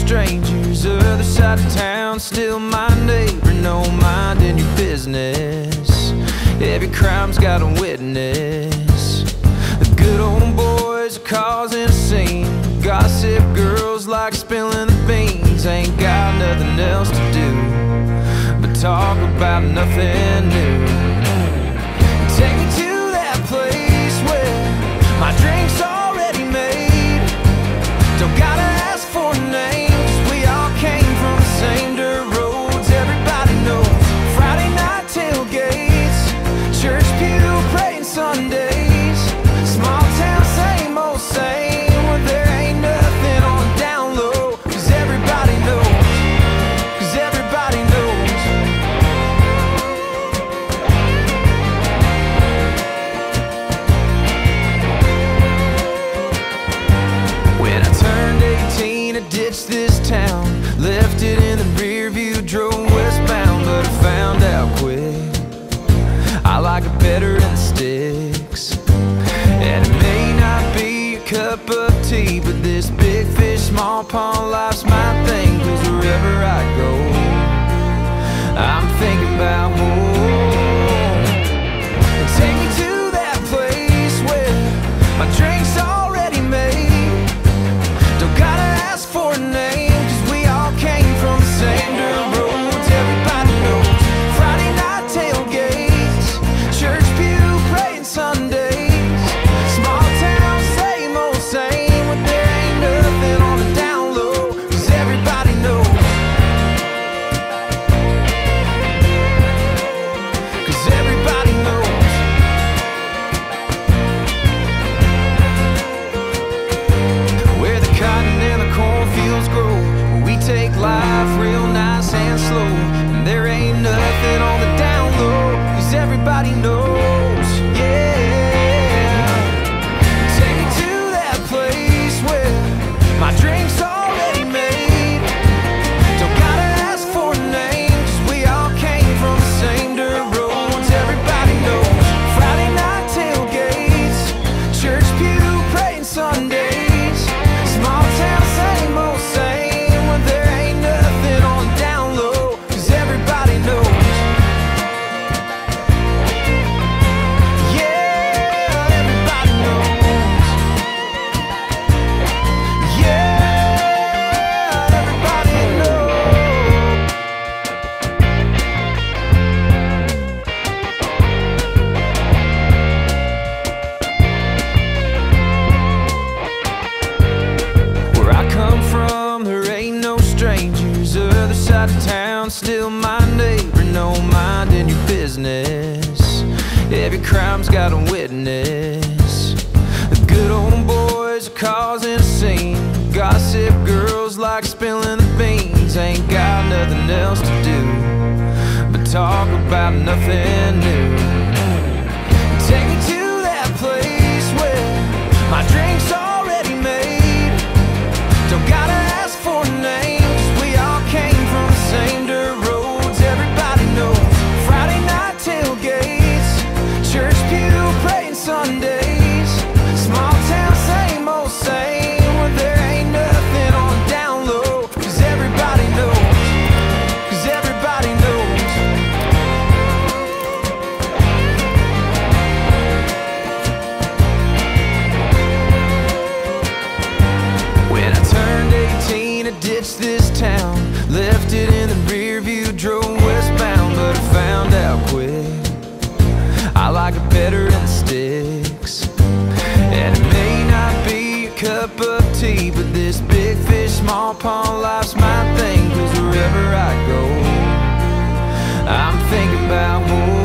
strangers, other side of town, still my neighbor, no minding your business. Every crime's got a witness. The good old boys are causing a scene. Gossip girls like spilling the beans. Ain't got nothing else to do but talk about nothing new. Take me to that place where my drink's already made. Don't gotta ask for a name, 'cause we all came from the same dirt roads. Everybody knows Friday night tailgates, church pew praying Sundays. Small town, same old same, where there ain't nothing on the down low. 'Cause everybody knows, 'cause everybody knows. When I turned 18, I ditched this town, left it in the rear view, drove westbound, but I found out quick I like it better in the sticks. And it may not be a cup of tea, but this big fish, small pond life's my thing. 'Cause wherever I go, I'm thinking about home. Take me to that place where my drink's already made. Don't gotta ask for a name, 'cause we all came from the same dirt roads. Everybody knows Friday night tailgates, church pew praying Sundays. Small town, same old same, but there ain't nothing on the down low. 'Cause everybody knows, 'cause everybody knows. Where the cotton and the cornfields grow, we take life real nice and slow. And there ain't nothing on the down low, 'cause everybody knows, yeah. Take me to that place where my drink's already made. Don't gotta ask for a name, 'cause we all came from the same dirt roads. Everybody knows Friday night tailgates, church pew praying Sundays. Small town, same old same, where there ain't nothing on the down low. 'Cause everybody knows, yeah, everybody knows, yeah, everybody knows. Where I come from, there ain't no strangers, other side of town, still my neighbor, no minding your business. Every crime's got a witness. The good old boys are causing a scene. Gossip girls like spilling the beans. Ain't got nothing else to do but talk about nothing new. Take me to that place where my drink's already made. Don't gotta ask for a name, 'cause we all came from the same dirt roads. Everybody knows Friday night tailgates, church pew praying Sundays. Small town, same old same, where there ain't nothing on the down low. 'Cause everybody knows, 'cause everybody knows. When I turned 18, I ditched this town, left it in the rear view, drove westbound, but I found out quick I like it better in the sticks. And it may not be a cup of tea, but this big fish, small pond life's my thing. 'Cause wherever I go, I'm thinking about home.